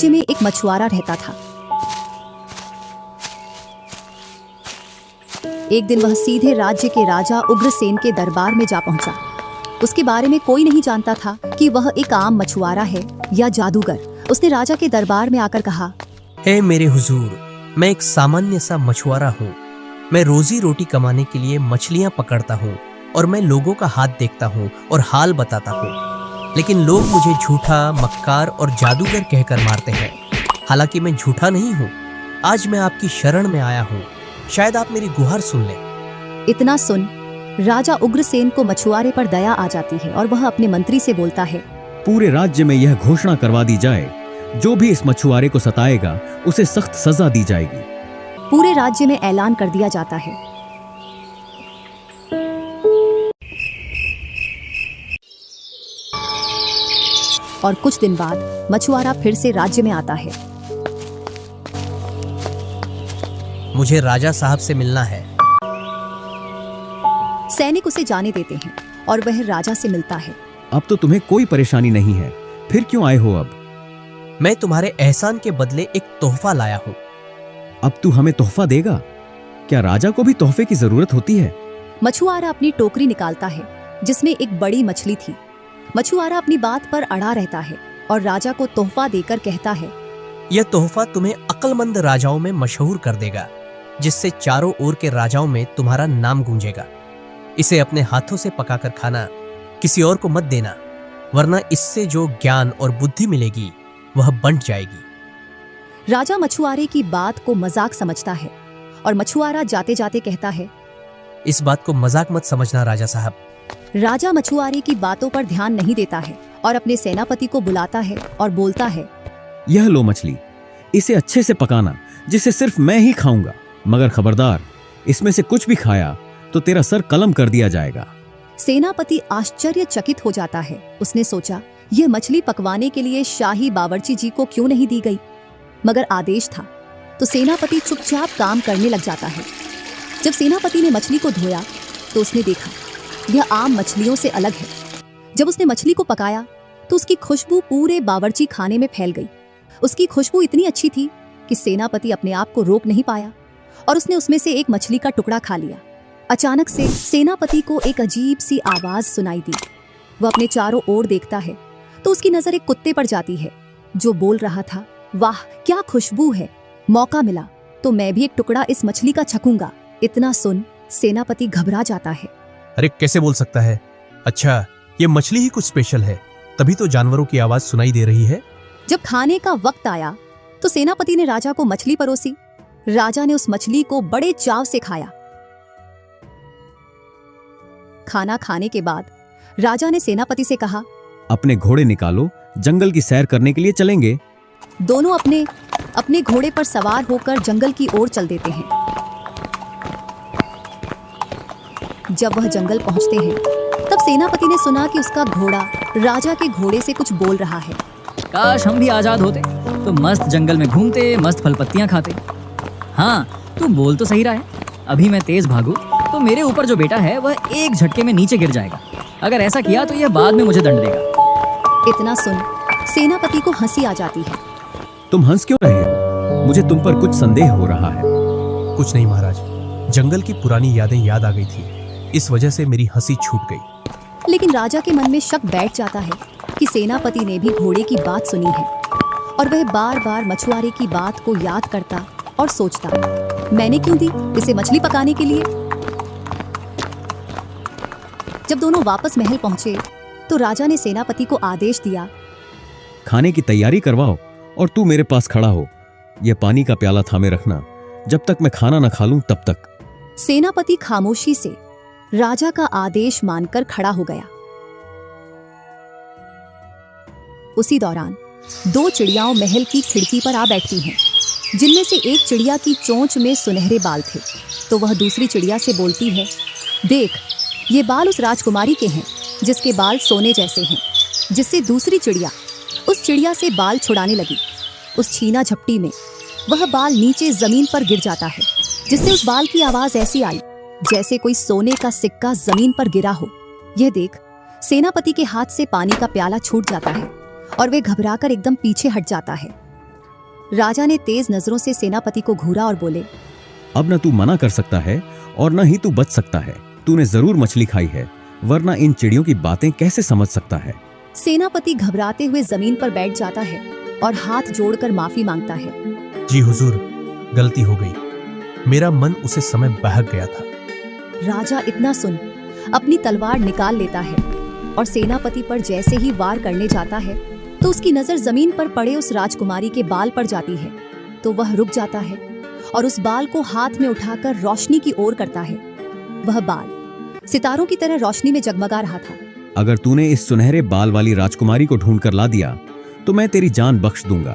राज्य में एक मछुआरा रहता था। एक दिन वह सीधे राज्य के राजा उग्रसेन के दरबार में जा पहुंचा। उसके बारे में कोई नहीं जानता था कि वह एक आम मछुआरा है या जादूगर। उसने राजा के दरबार में आकर कहा, हे मेरे हुजूर, मैं एक सामान्य सा मछुआरा हूँ। मैं रोजी रोटी कमाने के लिए मछलियाँ पकड़ता हूँ और मैं लोगों का हाथ देखता हूँ और हाल बताता हूँ, लेकिन लोग मुझे झूठा, मक्कार और जादूगर कहकर मारते हैं। हालांकि मैं झूठा नहीं हूँ। आज मैं आपकी शरण में आया हूँ, शायद आप मेरी गुहार सुन लें। इतना सुन राजा उग्रसेन को मछुआरे पर दया आ जाती है और वह अपने मंत्री से बोलता है, पूरे राज्य में यह घोषणा करवा दी जाए, जो भी इस मछुआरे को सताएगा उसे सख्त सजा दी जाएगी। पूरे राज्य में ऐलान कर दिया जाता है। और कुछ दिन बाद मछुआरा फिर से राज्य में आता है। मुझे राजा साहब से मिलना है। सैनिक उसे जाने देते हैं और वह राजा से मिलता है। अब तो तुम्हें कोई परेशानी नहीं है, फिर क्यों आए हो? अब मैं तुम्हारे एहसान के बदले एक तोहफा लाया हूँ। अब तू हमें तोहफा देगा? क्या राजा को भी तोहफे की जरूरत होती है? मछुआरा अपनी टोकरी निकालता है जिसमें एक बड़ी मछली थी। मछुआरा अपनी बात पर अड़ा रहता है और राजा को तोहफा देकर कहता है, यह तोहफा तुम्हें अक्लमंद राजाओं में मशहूर कर देगा, जिससे चारों ओर के राजाओं में तुम्हारा नाम गूंजेगा। इसे अपने हाथों से पकाकर खाना, किसी और को मत देना, वरना इससे जो ज्ञान और बुद्धि मिलेगी वह बंट जाएगी। राजा मछुआरे की बात को मजाक समझता है और मछुआरा जाते जाते कहता है, इस बात को मजाक मत समझना राजा साहब। राजा मछुआरे की बातों पर ध्यान नहीं देता है और अपने सेनापति को बुलाता है और बोलता है, यह लो मछली, इसे अच्छे से पकाना, जिसे सिर्फ मैं ही खाऊंगा, मगर खबरदार, इसमें से कुछ भी खाया तो तेरा सर कलम कर दिया जाएगा। सेनापति आश्चर्यचकित हो जाता है। उसने सोचा, यह मछली पकवाने के लिए शाही बावर्ची जी को क्यों नहीं दी गई, मगर आदेश था तो सेनापति चुपचाप काम करने लग जाता है। जब सेनापति ने मछली को धोया तो उसने देखा यह आम मछलियों से अलग है। जब उसने मछली को पकाया तो उसकी खुशबू पूरे बावर्ची खाने में फैल गई। उसकी खुशबू इतनी अच्छी थी कि सेनापति अपने आप को रोक नहीं पाया और उसने उसमें से एक मछली का टुकड़ा खा लिया। अचानक से सेनापति को एक अजीब सी आवाज सुनाई दी। वह अपने चारों ओर देखता है तो उसकी नजर एक कुत्ते पर जाती है जो बोल रहा था, वाह क्या खुशबू है, मौका मिला तो मैं भी एक टुकड़ा इस मछली का छकूंगा। इतना सुन सेनापति घबरा जाता है। अरे कैसे बोल सकता है? अच्छा, ये मछली ही कुछ स्पेशल है, तभी तो जानवरों की आवाज सुनाई दे रही है। जब खाने का वक्त आया तो सेनापति ने राजा को मछली परोसी। राजा ने उस मछली को बड़े चाव से खाया। खाना खाने के बाद राजा ने सेनापति से कहा, अपने घोड़े निकालो, जंगल की सैर करने के लिए चलेंगे। दोनों अपने अपने घोड़े पर सवार होकर जंगल की ओर चल देते हैं। जब वह जंगल पहुंचते हैं तब सेनापति ने सुना कि उसका घोड़ा राजा के घोड़े से कुछ बोल रहा है। काश हम भी आजाद होते तो मस्त जंगल में घूमते, मस्त फल पत्तियां खाते। हाँ, तू बोल तो सही रहा है। अभी मैं तेज भागू तो मेरे ऊपर जो बेटा है वह एक झटके में नीचे गिर जाएगा। अगर ऐसा किया तो यह बाद में मुझे दंड देगा। इतना सुन सेनापति को हंसी आ जाती है। तुम हंस क्यों रहे हो? मुझे तुम पर कुछ संदेह हो रहा है। कुछ नहीं महाराज, जंगल की पुरानी यादें याद आ गई थी, इस वजह से मेरी हंसी छूट गई। लेकिन राजा के मन में शक बैठ जाता है कि सेनापति ने भी घोड़े की बात सुनी है और वह बार बार मछुआरे की बात को याद करता और सोचता, मैंने क्यों दी इसे मछली पकाने के लिए। जब दोनों वापस महल पहुंचे तो राजा ने सेनापति को आदेश दिया, खाने की तैयारी करवाओ और तू मेरे पास खड़ा हो। यह पानी का प्याला थामे रखना, जब तक मैं खाना न खा लूं तब तक। सेनापति खामोशी से राजा का आदेश मानकर खड़ा हो गया। उसी दौरान दो चिड़ियाओं महल की खिड़की पर आ बैठती हैं, जिनमें से एक चिड़िया की चोंच में सुनहरे बाल थे। तो वह दूसरी चिड़िया से बोलती है, देख ये बाल उस राजकुमारी के हैं जिसके बाल सोने जैसे हैं। जिससे दूसरी चिड़िया उस चिड़िया से बाल छुड़ाने लगी। उस छीना झपटी में वह बाल नीचे जमीन पर गिर जाता है, जिससे उस बाल की आवाज ऐसी आई जैसे कोई सोने का सिक्का जमीन पर गिरा हो। यह देख सेनापति के हाथ से पानी का प्याला छूट जाता है और वे घबराकर एकदम पीछे हट जाता है। राजा ने तेज नजरों से सेनापति को घूरा और बोले, अब न तू मना कर सकता है और न ही तू बच सकता है। तूने जरूर मछली खाई है, वरना इन चिड़ियों की बातें कैसे समझ सकता है। सेनापति घबराते हुए जमीन पर बैठ जाता है और हाथ जोड़कर माफी मांगता है। जी हुजूर, गलती हो गई, मेरा मन उसे समय बहक गया था। राजा इतना सुन अपनी तलवार निकाल लेता है और सेनापति पर जैसे ही वार करने जाता है तो उसकी नजर जमीन पर पड़े उस राजकुमारी के बाल पर जाती है। तो वह रुक जाता है और उस बाल को हाथ में उठाकर रोशनी की ओर करता है। वह बाल सितारों की तरह रोशनी में जगमगा रहा था। अगर तूने इस सुनहरे बाल वाली राजकुमारी को ढूंढ कर ला दिया तो मैं तेरी जान बख्श दूंगा,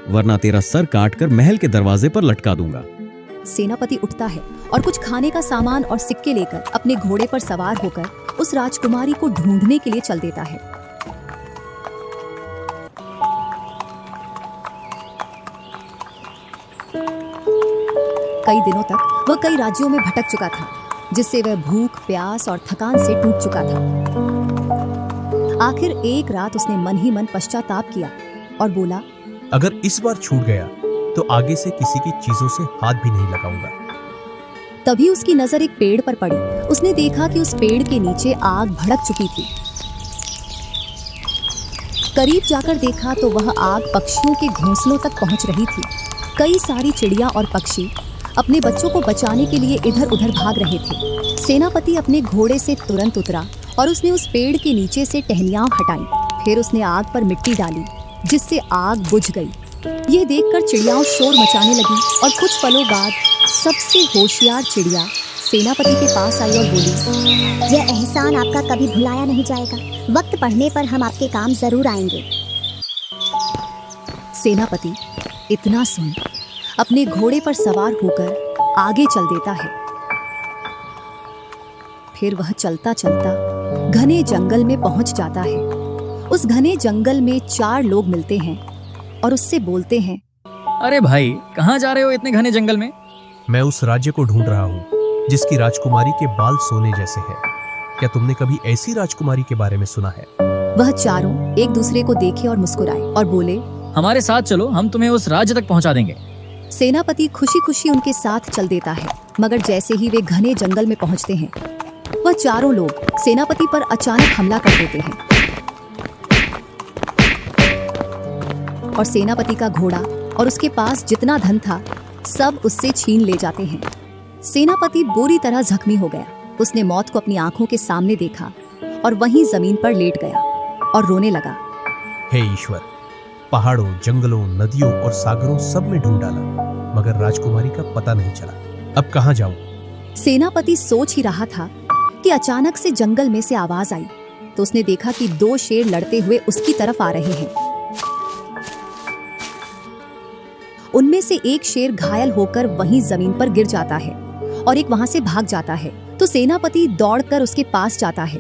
वरना तेरा सर काटकर महल के दरवाजे पर लटका दूंगा। सेनापति उठता है और कुछ खाने का सामान और सिक्के लेकर अपने घोड़े पर सवार होकर उस राजकुमारी को ढूंढने के लिए चल देता है। कई दिनों तक वह कई राज्यों में भटक चुका था, जिससे वह भूख, प्यास और थकान से टूट चुका था। आखिर एक रात उसने मन ही मन पश्चाताप किया और बोला, अगर इस बार छूट गया तो आगे से किसी की चीजों से हाथ भी नहीं लगाऊंगा। तभी उसकी नजर एक पेड़ पर पड़ी। उसने देखा कि उस पेड़ के नीचे आग भड़क चुकी थी। करीब जाकर देखा तो वह आग पक्षियों के घोंसलों तक पहुंच रही थी। कई सारी चिड़िया और पक्षी अपने बच्चों को बचाने के लिए इधर उधर भाग रहे थे। सेनापति अपने घोड़े से तुरंत उतरा और उसने उस पेड़ के नीचे से टहनियाँ हटाई। फिर उसने आग पर मिट्टी डाली, जिससे आग बुझ गई। यह देखकर चिड़ियाओं शोर मचाने लगी और कुछ पलों बाद सबसे होशियार चिड़िया सेनापति के पास आई और बोली, यह एहसान आपका कभी भुलाया नहीं जाएगा। वक्त पड़ने पर हम आपके काम जरूर आएंगे। सेनापति इतना सुन अपने घोड़े पर सवार होकर आगे चल देता है। फिर वह चलता चलता घने जंगल में पहुंच जाता है। उस घने जंगल में 4 लोग मिलते हैं और उससे बोलते हैं, अरे भाई, कहाँ जा रहे हो इतने घने जंगल में? मैं उस राज्य को ढूंढ रहा हूँ जिसकी राजकुमारी के बाल सोने जैसे हैं। क्या तुमने कभी ऐसी राजकुमारी के बारे में सुना है? वह चारों एक दूसरे को देखे और मुस्कुराए और बोले, हमारे साथ चलो, हम तुम्हें उस राज्य तक पहुंचा देंगे। सेनापति खुशी खुशी उनके साथ चल देता है। मगर जैसे ही वे घने जंगल में पहुंचते हैं, वह चारों लोग सेनापति पर अचानक हमला कर देते हैं और सेनापति का घोड़ा और उसके पास जितना धन था सब उससे छीन ले जाते हैं। सेनापति बुरी तरह जख्मी हो गया। उसने मौत को अपनी आंखों के सामने देखा और वहीं जमीन पर लेट गया और रोने लगा। हे ईश्वर, पहाड़ों, जंगलों, नदियों और सागरों सब में ढूंढ डाला, मगर राजकुमारी का पता नहीं चला। अब कहाँ जाऊं? सेनापति सोच ही रहा था कि अचानक से जंगल में से आवाज आई। तो उसने देखा कि 2 शेर लड़ते हुए उसकी तरफ आ रहे हैं। उनमें से एक शेर घायल होकर वहीं जमीन पर गिर जाता है और एक वहां से भाग जाता है। तो सेनापति दौड़कर उसके पास जाता है।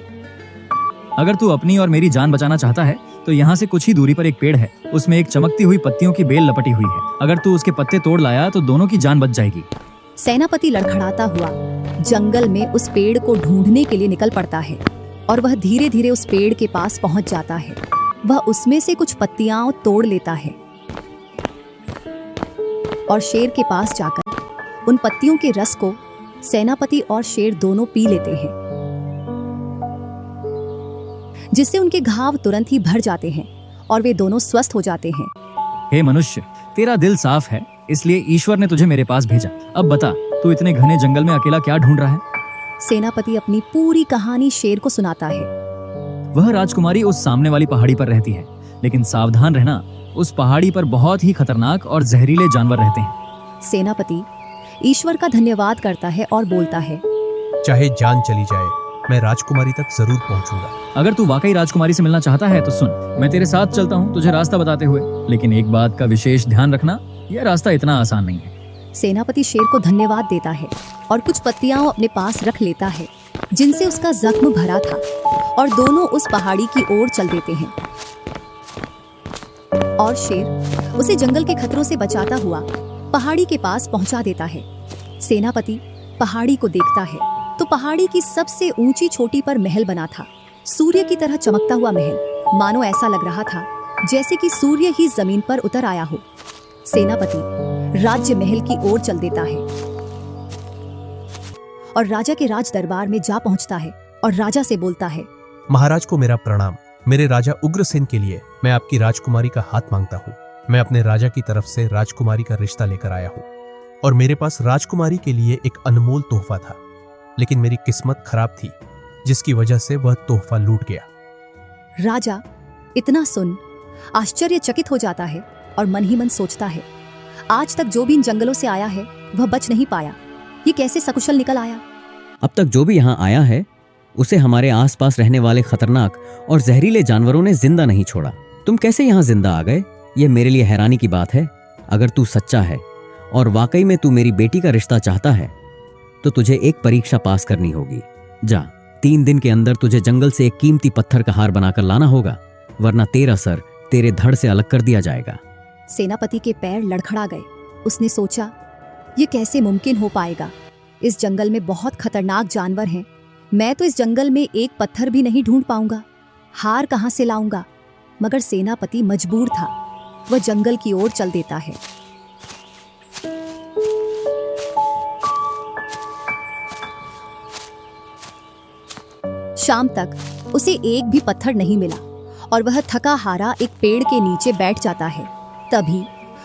अगर तू अपनी और मेरी जान बचाना चाहता है तो यहाँ से कुछ ही दूरी पर एक पेड़ है, उसमें एक चमकती हुई पत्तियों की बेल लपटी हुई है। अगर तू उसके पत्ते तोड़ लाया तो दोनों की जान बच जाएगी। सेनापति लड़खड़ाता हुआ जंगल में उस पेड़ को ढूंढने के लिए निकल पड़ता है और वह धीरे धीरे उस पेड़ के पास पहुंच जाता है। वह उसमें से कुछ पत्तियां तोड़ लेता है और शेर के पास जाकर उन पत्तियों के रस को सेनापति और शेर दोनों पी लेते हैं, जिससे उनके घाव तुरंत ही भर जाते हैं और वे दोनों स्वस्थ हो जाते हैं। हे मनुष्य, तेरा दिल साफ है, इसलिए ईश्वर ने तुझे मेरे पास भेजा। अब बता, तू इतने घने जंगल में अकेला क्या ढूंढ रहा है? सेनापति अपनी पूरी कहानी शेर को सुनाता है। वह राजकुमारी उस सामने वाली पहाड़ी पर रहती है, लेकिन सावधान रहना, उस पहाड़ी पर बहुत ही खतरनाक और जहरीले जानवर रहते हैं। सेनापति ईश्वर का धन्यवाद करता है और बोलता है, चाहे जान चली जाए, मैं राजकुमारी तक जरूर पहुंचूंगा। अगर तू वाकई राजकुमारी से मिलना चाहता है तो सुन, मैं तेरे साथ चलता हूँ तुझे रास्ता बताते हुए, लेकिन एक बात का विशेष ध्यान रखना, यह रास्ता इतना आसान नहीं है। सेनापति शेर को धन्यवाद देता है और कुछ पत्तियां अपने पास रख लेता है जिनसे उसका जख्म भरा था, और दोनों उस पहाड़ी की ओर चल देते हैं। और शेर उसे जंगल के खतरों से बचाता हुआ पहाड़ी के पास पहुंचा देता है। सेनापति पहाड़ी को देखता है तो पहाड़ी की सबसे ऊंची चोटी पर महल बना था, सूर्य की तरह चमकता हुआ महल। मानो ऐसा लग रहा था जैसे कि सूर्य ही जमीन पर उतर आया हो। सेनापति राज्य महल की ओर चल देता है और राजा के राज दरबार में जा पहुंचता है और राजा से बोलता है, महाराज को मेरा प्रणाम। मेरे राजा उग्रसेन के लिए मैं आपकी राजकुमारी का हाथ मांगता हूँ। मैं अपने राजा की तरफ से राजकुमारी का रिश्ता लेकर आया हूँ और मेरे पास राजकुमारी के लिए एक अनमोल तोहफा था, लेकिन मेरी किस्मत खराब थी जिसकी वजह से वह तोहफा लूट गया। राजा इतना सुन आश्चर्यचकित हो जाता है और मन ही मन सोचता है, आज तक जो भी इन जंगलों से आया है वह बच नहीं पाया, ये कैसे सकुशल निकल आया। अब तक जो भी यहाँ आया है उसे हमारे आसपास रहने वाले खतरनाक और जहरीले जानवरों ने जिंदा नहीं छोड़ा। तुम कैसे यहाँ जिंदा आ गए, ये मेरे लिए हैरानी की बात है। अगर तू सच्चा है और वाकई में तू मेरी बेटी का रिश्ता चाहता है तो तुझे एक परीक्षा पास करनी होगी। जा, 3 दिन के अंदर तुझे जंगल से एक कीमती पत्थर का हार बनाकर लाना होगा, वरना तेरा सर तेरे धड़ से अलग कर दिया जाएगा। सेनापति के पैर लड़खड़ा गए। उसने सोचा, ये कैसे मुमकिन हो पाएगा। इस जंगल में बहुत खतरनाक जानवर हैं, मैं तो इस जंगल में एक पत्थर भी नहीं ढूंढ पाऊंगा, हार कहां से लाऊंगा। मगर सेनापति मजबूर था, वह जंगल की ओर चल देता है। शाम तक उसे एक भी पत्थर नहीं मिला और वह थका हारा एक पेड़ के नीचे बैठ जाता है। तभी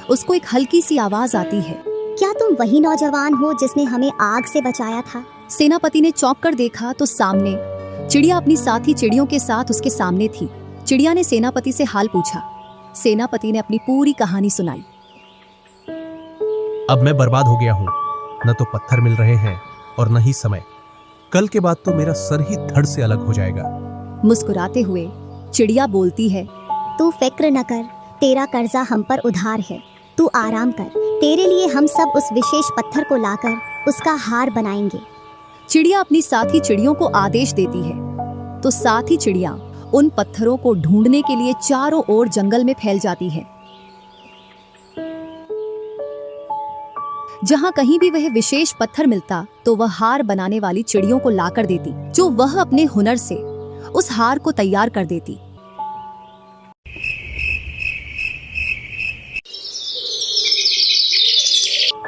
उसको एक हल्की सी आवाज आती है, क्या तुम वही नौजवान हो जिसने हमें आग से बचाया था? सेनापति ने चौंक कर देखा तो सामने चिड़िया अपनी साथी चिड़ियों के साथ उसके सामने थी। चिड़िया ने सेनापति से हाल पूछा। सेनापति ने अपनी पूरी कहानी सुनाई। अब मैं बर्बाद हो गया हूँ, न तो पत्थर मिल रहे हैं और न ही समय। कल के बाद तो मेरा सर ही धड़ से अलग हो जाएगा। मुस्कुराते हुए चिड़िया बोलती है, तू फिक्र न कर, तेरा कर्जा हम पर उधार है। तू आराम कर, तेरे लिए हम सब उस विशेष पत्थर को लाकर उसका हार बनाएंगे। चिड़िया अपनी साथी चिड़ियों को आदेश देती है तो साथी चिड़िया उन पत्थरों को ढूंढने के लिए चारों ओर जंगल में फैल जाती है। जहां कहीं भी वह विशेष पत्थर मिलता तो वह हार बनाने वाली चिड़ियों को लाकर देती, जो वह अपने हुनर से उस हार को तैयार कर देती।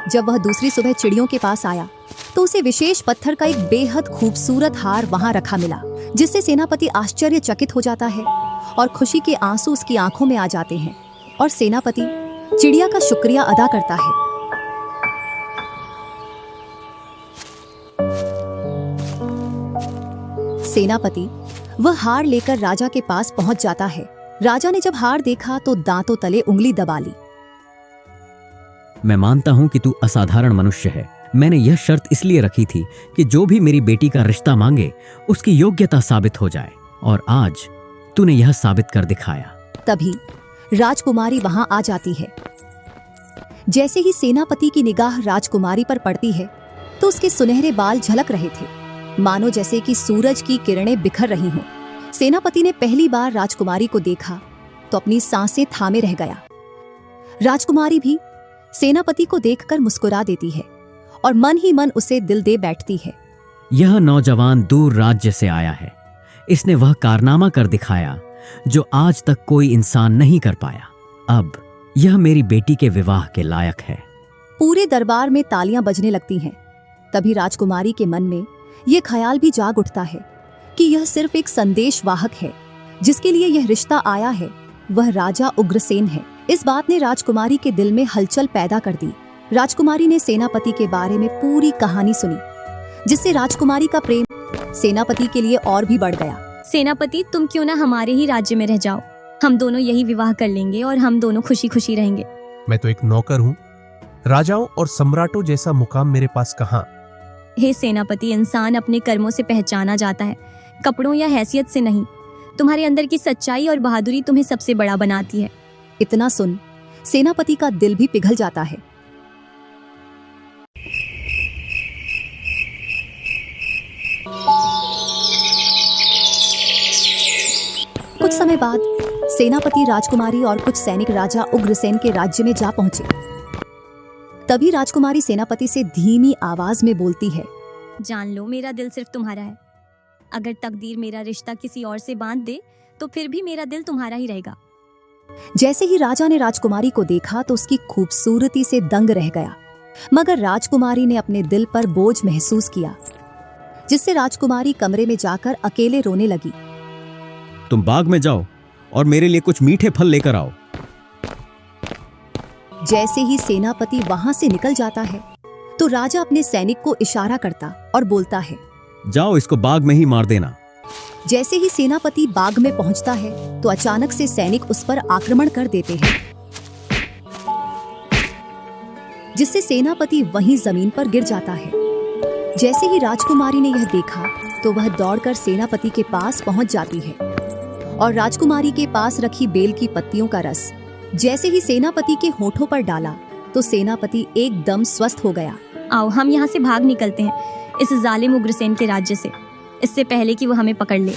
जब वह दूसरी सुबह चिड़ियों के पास आया तो उसे विशेष पत्थर का एक बेहद खूबसूरत हार वहां रखा मिला, जिससे सेनापति आश्चर्यचकित हो जाता है और खुशी के आंसू उसकी आंखों में आ जाते हैं और सेनापति चिड़िया का शुक्रिया अदा करता है। सेनापति वह हार लेकर राजा के पास पहुंच जाता है। राजा ने जब हार देखा तो दांतों तले उंगली दबा ली। मैं मानता हूं कि तू असाधारण मनुष्य है। मैंने यह शर्त इसलिए रखी थी कि जो भी मेरी बेटी का रिश्ता मांगे उसकी योग्यता साबित हो जाए, और आज तूने यह साबित कर दिखाया। तभी राजकुमारी वहां आ जाती है। जैसे ही सेनापति की निगाह राजकुमारी पर पड़ती है तो उसके सुनहरे बाल झलक रहे थे, मानो जैसे कि सूरज की किरणें बिखर रही हों। सेनापति ने पहली बार राजकुमारी को देखा तो अपनी सांसें थामे रह गया। राजकुमारी भी सेनापति को देखकर मुस्कुरा देती है और मन ही मन उसे दिल दे बैठती है। यह नौजवान दूर राज्य से आया है। इसने वह कारनामा कर दिखाया जो आज तक कोई इंसान नहीं कर पाया। अब यह मेरी बेटी के विवाह के लायक है। पूरे दरबार में तालियां बजने लगती हैं। तभी राजकुमारी के मन में यह ख्याल भी जाग उठता है कि यह सिर्फ एक संदेशवाहक है, जिसके लिए यह रिश्ता आया है वह राजा उग्रसेन है। इस बात ने राजकुमारी के दिल में हलचल पैदा कर दी। राजकुमारी ने सेनापति के बारे में पूरी कहानी सुनी, जिससे राजकुमारी का प्रेम सेनापति के लिए और भी बढ़ गया। सेनापति, तुम क्यों ना हमारे ही राज्य में रह जाओ, हम दोनों यही विवाह कर लेंगे और हम दोनों खुशी खुशी रहेंगे। मैं तो एक नौकर हूँ, राजाओं और सम्राटों जैसा मुकाम मेरे पास कहाँ। हे सेनापति, इंसान अपने कर्मों से पहचाना जाता है, कपड़ों या हैसियत से नहीं। तुम्हारे अंदर की सच्चाई और बहादुरी तुम्हें सबसे बड़ा बनाती है। इतना सुन सेनापति का दिल भी पिघल जाता है। कुछ समय बाद सेनापति राजकुमारी और कुछ सैनिक राजा उग्रसेन के राज्य में जा पहुंचे। तभी राजकुमारी सेनापति से धीमी आवाज में बोलती है, जान लो, मेरा दिल सिर्फ तुम्हारा है। अगर तकदीर मेरा रिश्ता किसी और से बांध दे तो फिर भी मेरा दिल तुम्हारा ही रहेगा। जैसे ही राजा ने राजकुमारी को देखा तो उसकी खूबसूरती से दंग रह गया, मगर राजकुमारी ने अपने दिल पर बोझ महसूस किया, जिससे राजकुमारी कमरे में जाकर अकेले रोने लगी। तुम बाग में जाओ और मेरे लिए कुछ मीठे फल लेकर आओ। जैसे ही सेनापति वहां से निकल जाता है तो राजा अपने सैनिक को इशारा करता और बोलता है, जाओ इसको बाग में ही मार देना। जैसे ही सेनापति बाग में पहुंचता है तो अचानक से सैनिक उस पर आक्रमण कर देते हैं, जिससे सेनापति वहीं जमीन पर गिर जाता है। जैसे ही राजकुमारी ने यह देखा तो वह दौड़कर सेनापति के पास पहुंच जाती है और राजकुमारी के पास रखी बेल की पत्तियों का रस जैसे ही सेनापति के होठों पर डाला तो सेनापति एकदम स्वस्थ हो गया। आओ हम यहाँ से भाग निकलते हैं इस जालिम उग्रसेन के राज्य से, इससे पहले कि वो हमें पकड़ ले।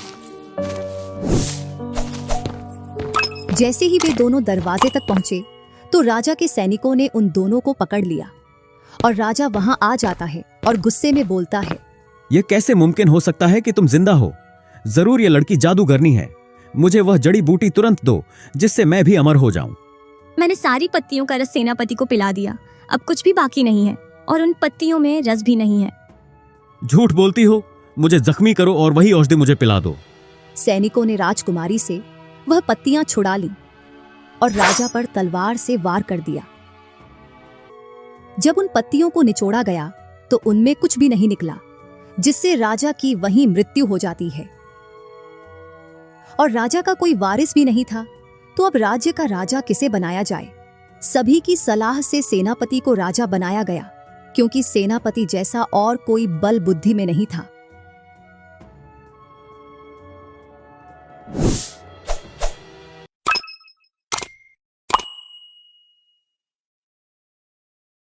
जैसे ही वे दोनों दरवाजे तक पहुंचे तो राजा के सैनिकों ने उन दोनों को पकड़ लिया और राजा वहां आ जाता है और गुस्से में बोलता है, यह कैसे मुमकिन हो सकता है कि तुम जिंदा हो? जरूर ये लड़की जादूगरनी है। मुझे वह जड़ी बूटी तुरंत दो जिससे मैं भी अमर हो जाऊं। मैंने सारी पत्तियों का रस सेनापति को पिला दिया, अब कुछ भी बाकी नहीं है और उन पत्तियों में रस भी नहीं है। झूठ बोलती हो, मुझे जख्मी करो और वही औषधि मुझे पिला दो। सैनिकों ने राजकुमारी से वह पत्तियां छुड़ा ली और राजा पर तलवार से वार कर दिया। जब उन पत्तियों को निचोड़ा गया तो उनमें कुछ भी नहीं निकला, जिससे राजा की वहीं मृत्यु हो जाती है। और राजा का कोई वारिस भी नहीं था, तो अब राज्य का राजा किसे बनाया जाए? सभी की सलाह से सेनापति को राजा बनाया गया, क्योंकि सेनापति जैसा और कोई बल बुद्धि में नहीं था।